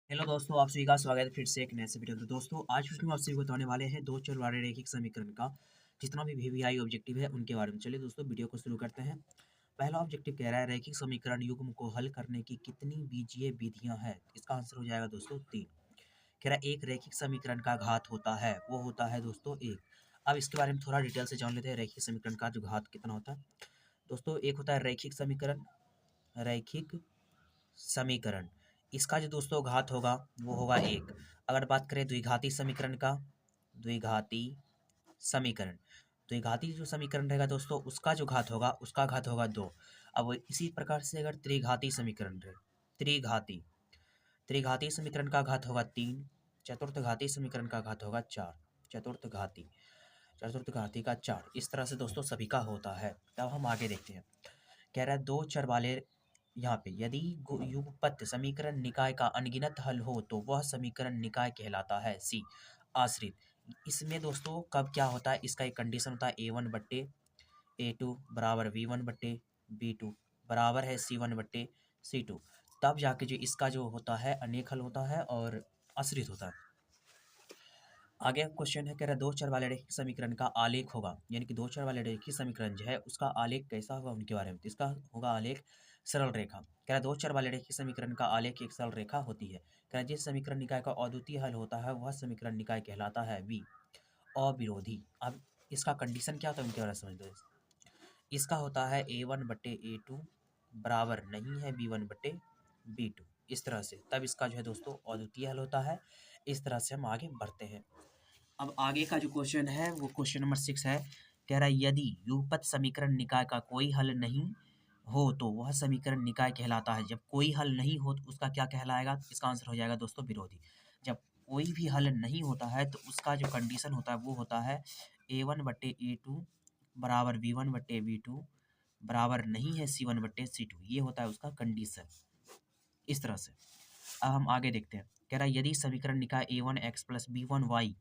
Hello दोस्तों, आप सभी का स्वागत है फिर से एक नए से वीडियो में। तो दोस्तों आज हम आप सभी को बताने वाले हैं दो चर वाले रैखिक समीकरण का जितना भी वीवीआई ऑब्जेक्टिव है उनके बारे में। चलिए दोस्तों वीडियो को शुरू करते हैं। पहला ऑब्जेक्टिव कह रहा है रैखिक समीकरण युग्म को हल करने की कितनी बीजीय विधियां हैं। इसका आंसर हो जाएगा दोस्तों 3। कह रहा है एक रैखिक समीकरण का घात होता है, वो होता है दोस्तों 1। अब इसके बारे में थोड़ा डिटेल से जान लेते हैं रैखिक समीकरण का जो घात कितना होता है। दोस्तों एक होता है रैखिक समीकरण, रैखिक समीकरण इसका जो दोस्तों घात होगा वो होगा 1। अगर बात करें द्विघाती समीकरण का, द्विघाती समीकरण, द्विघाती जो समीकरण रहेगा दोस्तों उसका जो घात होगा उसका घात होगा 2। अब इसी प्रकार से अगर त्रिघाती समीकरण रहे, त्रिघाती त्रिघाती समीकरण का घात होगा 3, चतुर्थ घाती समीकरण का घात होगा 4, चतुर्थ घाती, चतुर्थ घाती का 4। इस तरह से दोस्तों सभी का होता है। तब हम आगे देखते हैं। कह रहा है दो चर वाले यहाँ पे यदि युगपत समीकरण निकाय का अनगिनत हल हो तो वह समीकरण निकाय कहलाता है। सी आश्रित। इसमें दोस्तों कब क्या होता है, इसका एक कंडीशन होता है a1/a2 बराबर v1/v2 बराबर है c1/c2। तब जाके जो इसका जो होता है अनेक हल होता है और आश्रित होता है। आगे क्वेश्चन है, कह रहा है दो चर वाले रैखिक समीकरण का आलेख होगा, यानी कि दो चर वाले रैखिक समीकरण जो है उसका आलेख कैसा होगा उनके बारे में। तो इसका होगा आलेख सरल रेखा। कह रहा है दो चर वाले रैखिक समीकरण का आलेख एक सरल रेखा होती है। कह रहा है जिस समीकरण निकाय का अद्वितीय हल होता है वह समीकरण निकाय कहलाता है बी अविरोधी। अब इसका कंडीशन क्या होता है उनके बारे में समझ लो। इसका होता है a1/a2 बराबर नहीं है b1/b2। इस तरह से तब इसका जो है दोस्तों अद्वितीय हल होता है। इस तरह से हम आगे बढ़ते हैं। अब आगे का जो क्वेश्चन है वो क्वेश्चन नंबर 6 है। कह रहा है यदि युगपत समीकरण निकाय का कोई हल नहीं हो तो वह समीकरण निकाय कहलाता है। जब कोई हल नहीं हो तो उसका क्या कहलाएगा, इसका आंसर हो जाएगा दोस्तों विरोधी। जब कोई भी हल नहीं होता है तो उसका जो कंडीशन होता है वो होता है a1/a2 बराबर v1/v2 बराबर नहीं है c1/c2। ये होता है उसका कंडीशन। इस तरह से अब हम आगे देखते हैं। कह रहा है यदि समीकरण निकाय a1x plus b1y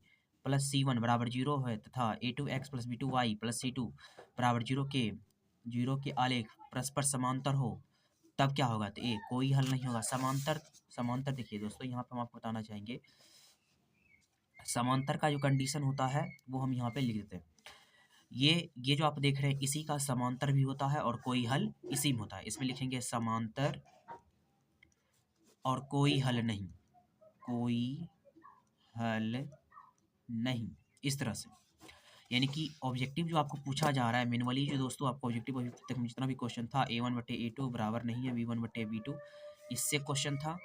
plus c1 बराबर 0 है तथा a2x plus b2y plus c2 बराबर 0 के आलेख परस्पर समांतर हो तब क्या होगा। तो ए कोई हल नहीं होगा। समांतर, समांतर देखिए दोस्तों यहाँ पे हम आपको बताना चाहेंगे समांतर का जो कंडीशन होता है वो हम यहाँ पे लिख देते हैं। ये जो आप देख रहे हैं इसी का समांतर भी होता है और कोई हल इसी में होता है। इसमें लिखेंगे समांतर और कोई हल नहीं, कोई हल नहीं। इस तरह से यानी कि ऑब्जेक्टिव जो आपको पूछा जा रहा है मैनुअली जो दोस्तों आपको ऑब्जेक्टिव अभी तक में जितना भी क्वेश्चन था a1/a2 बराबर नहीं है v1/v2, इससे क्वेश्चन था।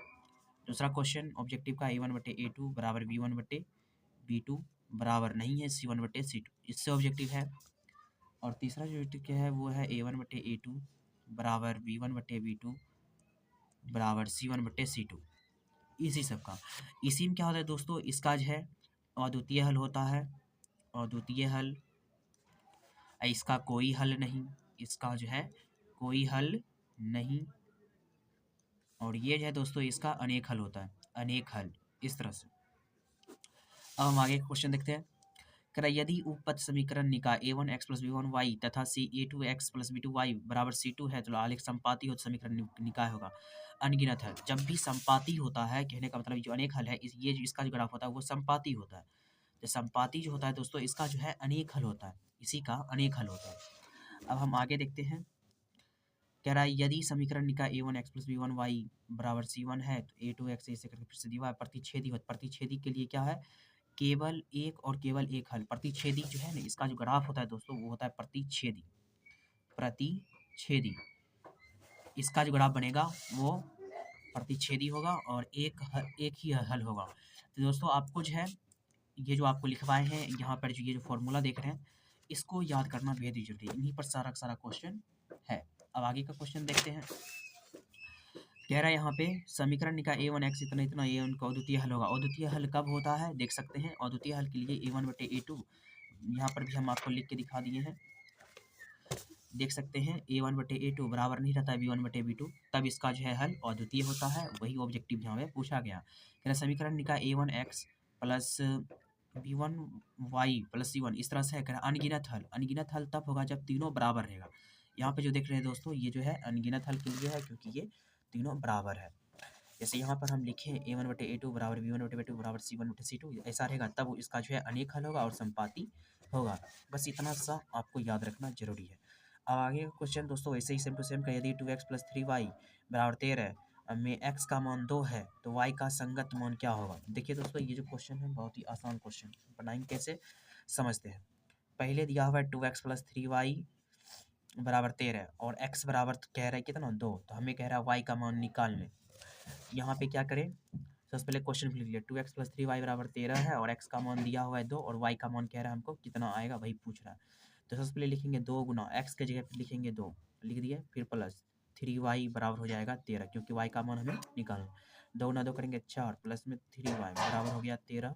दूसरा क्वेश्चन ऑब्जेक्टिव का a1/a2 बराबर v1/v2 बराबर नहीं है c1/c2, इससे ऑब्जेक्टिव है। और तीसरा जो ऑब्जेक्टिव क्या है वो है a1/a2 बराबर v1/v2 बराबर c1/c2। इसी सब का इसी में क्या होता है दोस्तों, इसका जो है अद्वितीय हल होता है, अद्वितीय हल। इसका कोई हल नहीं, इसका जो है कोई हल नहीं। और ये जो है दोस्तों इसका अनेक हल होता है, अनेक हल। इस तरह से अब हम आगे क्वेश्चन देखते हैं। कह रहा है यदि उपपद समीकरण निकाय a1x प्लस b1y तथा a2x प्लस b2y बराबर c2 है तो आलेख संपाती हो तो समीकरण निकाय होगा अनगिनत है। जब भी संपाती होता है कहने का मतलब जो अनेक हल है ये जो इसका जो ग्राफ होता है वो संपाती होता है। तो संपाती जो होता है दोस्तों इसका जो है अनेक हल होता है, इसी का अनेक हल होता है। अब हम आगे देखते हैं। कह रहा है यदि समीकरण निकाय a1x प्लस b1y बराबर c1 है तो a2x ऐसे करके फिर से दीवार प्रतिच्छेदी हो, प्रतिच्छेदी के लिए क्या है केवल एक और केवल एक हल। प्रतिच्छेदी जो है ना इसका जो ग्राफ होता है दोस्तों वो होता है प्रतिच्छेदी, प्रतिच्छेदी। इसका जो ग्राफ बनेगा वो प्रतिच्छेदी होगा और एक ही हल होगा। तो दोस्तों आपको जो है ये जो आपको लिखवाए हैं यहाँ पर जो ये जो फॉर्मूला देख रहे हैं इसको याद करना बेहद ही जरूरी है। इन्हीं पर सारा सारा क्वेश्चन है। अब आगे का क्वेश्चन देखते हैं। कह रहा है यहाँ पे समीकरण निकाय a1x इतना इतना a1 का अद्वितीय हल होगा। अद्वितीय हल कब होता है देख सकते हैं। अद्वितीय हल के लिए a1/a2 यहाँ पर भी हम आपको लिख के दिखा दिए हैं, देख सकते हैं a1/a2 बराबर नहीं रहता है v1/v2, तब इसका जो है हल अद्वितीय होता है। वही ऑब्जेक्टिव यहाँ पे पूछा गया। कह रहा समीकरण निकाय a1x plus b1y plus c1 इस तरह से है। कह रहा अनगिनत हल, अनगिनत हल तब होगा जब तीनों बराबर रहेगा। यहाँ पे जो देख रहे हैं दोस्तों ये जो है अनगिनत हल के लिए है क्योंकि ये तीनों बराबर है। जैसे यहाँ पर हम लिखें a1/a2 बराबर b1/b2 बराबर c1/c2, ऐसा रहेगा तब इसका जो है अनेक हल होगा और संपाती होगा। बस इतना सा आपको याद रखना जरूरी है। अब आगे का क्वेश्चन दोस्तों वैसे ही सेम टू सेम का, यदि 2x + 3y बराबर 13 में x का मान 2 है तो y का संगत मान क्या होगा। देखिए दोस्तों ये जो क्वेश्चन है बहुत ही आसान क्वेश्चन, बनाएंगे कैसे समझते हैं। पहले दिया हुआ है 2x + 3y बराबर 13 और x बराबर कह रहा है कितना 2, तो हमें कह रहा है y का मान निकाल लें। यहाँ पे क्या करें, सबसे पहले क्वेश्चन लिख लिया 2x + 3y बराबर 13 है और x का मान दिया हुआ है 2 और y का मान कह रहा है हमको कितना आएगा वही पूछ रहा है। तो सबसे पहले लिखेंगे 2 गुना x के जगह पे लिखेंगे 2 लिख दिए, फिर प्लस 3y बराबर हो जाएगा 13 क्योंकि y का मान हमें निकालना। 2 गुना 2 करेंगे 4 प्लस में 3y बराबर हो गया 13,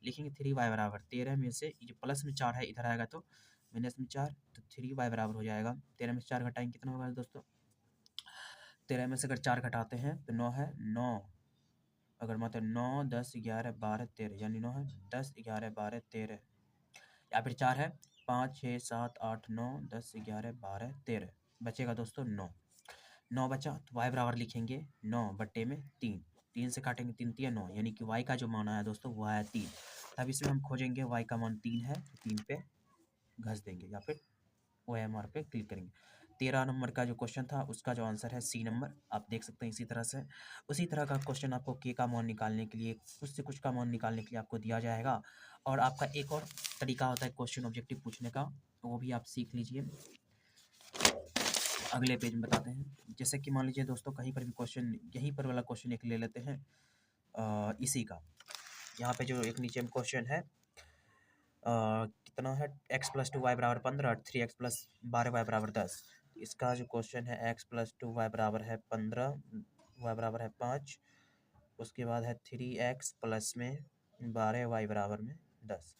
लिखेंगे 3y बराबर 13 में से ये जो प्लस में 4 है इधर आएगा तो माइनस में 4, तो 3y बराबर हो जाएगा 13 में से 4 घटाएंगे कितना होगा दोस्तों, 13 में से अगर 4 घटाते हैं तो 9 है, 9 अगर मतलब 9 10 11 12 13 यानी 9 है 10 11 12 13, या फिर 4 है 5 6 7 8 9 10 11 12 13, बचेगा दोस्तों 9, 9 बचा तो y बराबर लिखेंगे 9/3, 3 से काटेंगे 3 3 9 यानी कि y का जो मान आया दोस्तों वो आया 3। तब इसमें हम खोजेंगे y का मान 3 है तो 3 पे घस देंगे या फिर OMR पे क्लिक करेंगे। 13 नंबर का जो क्वेश्चन था उसका जो आंसर है सी नंबर, आप देख सकते हैं। इसी तरह से उसी तरह का क्वेश्चन आपको के का मान निकालने के लिए कुछ से कुछ का मान निकालने के लिए आपको दिया जाएगा। और आपका एक और तरीका होता है क्वेश्चन ऑब्जेक्टिव पूछने का, वो भी आप सीख लीजिए, अगले पेज में बताते हैं। जैसे कि मान लीजिए दोस्तों कहीं पर भी क्वेश्चन, यहीं पर वाला क्वेश्चन एक ले लेते हैं इसी का। यहाँ पे जो एक नीचे में क्वेश्चन है कितना है x + 2y बराबर 15, 3x + 12y बराबर 10। इसका जो क्वेश्चन है x + 2y बराबर है 15, y बराबर है 5, उसके बाद है 3x प्लस में 12y बराबर में 10।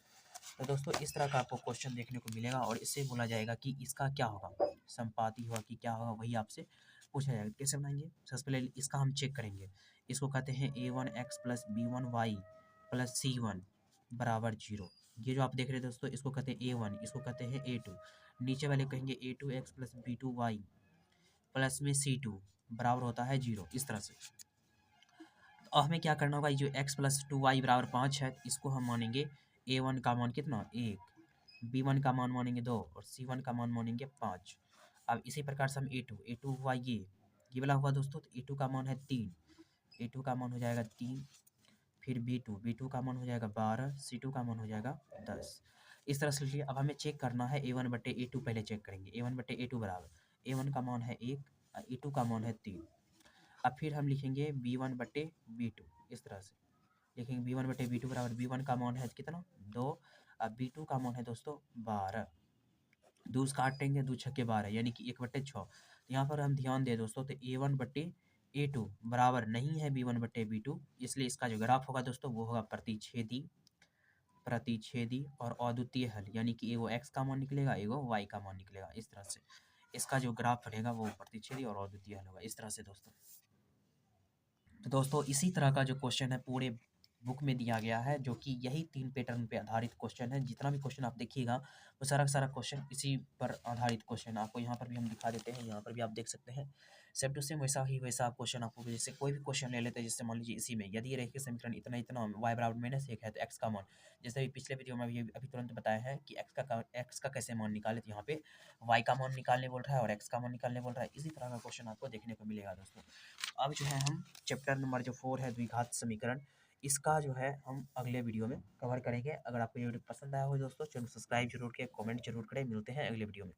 तो दोस्तों इस तरह का आपको क्वेश्चन देखने को मिलेगा और इससे बोला जाएगा कि इसका क्या होगा, संपाती होगा कि क्या होगा, वही आपसे पूछा जाएगा। कैसे बनाएंगे, सबसे पहले इसका हम चेक करेंगे। इसको कहते हैं a1x + b1y + c1 बराबर 0। ये जो आप देख रहे हैं दोस्तों इसको कहते हैं a1, इसको कहते हैं a2। नीचे वाले कहेंगे a2x + b2y प्लस में c2 बराबर होता है 0, इस तरह से। तो हमें क्या करना होगा, ये जो x + 2y बराबर 5 है इसको हम मानेंगे a1 का मान कितना 1, b1 का मान मानेंगे 2 और c1 का मान मानेंगे 5। अब इसी प्रकार से हम a2 हुआ ये वाला हुआ दोस्तों, तो a2 का मान है 3, a2 का मान हो जाएगा 3, फिर b2 का मान हो जाएगा 12, c2 का मान हो जाएगा 10। इस तरह से लिखिए। अब हमें चेक करना है a1/a2, पहले चेक करेंगे a1/a2 बराबर a1 का मान है 1, a2 का मान है 3। अब फिर हम लिखेंगे b1/b2, इस तरह से लिखेंगे b1/b2 बराबर b1 का मान है कितना 2, अब b2 का मान है दोस्तों 12, 2 काटेंगे 2 छक्के 12 यानी कि 1/6। यहाँ पर हम ध्यान दें दोस्तों तो a1/a2 बराबर नहीं है b1/b2, इसलिए इसका जो ग्राफ होगा दोस्तों वो होगा प्रतिच्छेदी और अद्वितीय हल, यानी कि एगो x का मान निकलेगा एगो y का मान निकलेगा। इस तरह से इसका जो ग्राफ रहेगा वो प्रतिच्छेदी और अद्वितीय हल होगा, इस तरह से दोस्तों। तो दोस्तों इसी तरह का जो क्वेश्चन है पूरे बुक में दिया गया है, जो कि यही 3 पैटर्न पे आधारित क्वेश्चन है। जितना भी क्वेश्चन आप देखिएगा वो सारा सारा क्वेश्चन इसी पर आधारित क्वेश्चन आपको यहाँ पर भी हम दिखा देते हैं, यहाँ पर भी आप देख सकते हैं सेम टू सेम वैसा ही वैसा क्वेश्चन आपको। जैसे कोई भी क्वेश्चन ले लेते हैं, जैसे मान लीजिए इसी में यदि रैखिक समीकरण इतना इतना y बराबर -1 है तो x का मान, जैसे भी पिछले वीडियो में अभी तुरंत बताया है कि x का कैसे मान निकाले, तो यहाँ पे y का मान निकालने बोल रहा है और x का मान निकालने बोल रहा है। इसी तरह का क्वेश्चन आपको देखने को मिलेगा दोस्तों। अब जो है हम चैप्टर नंबर जो 4 है द्विघात समीकरण, इसका जो है हम अगले वीडियो में कवर करेंगे। अगर आपको ये वीडियो पसंद आया हो दोस्तों चैनल सब्सक्राइब जरूर करें, कमेंट जरूर करें। मिलते हैं अगले वीडियो में।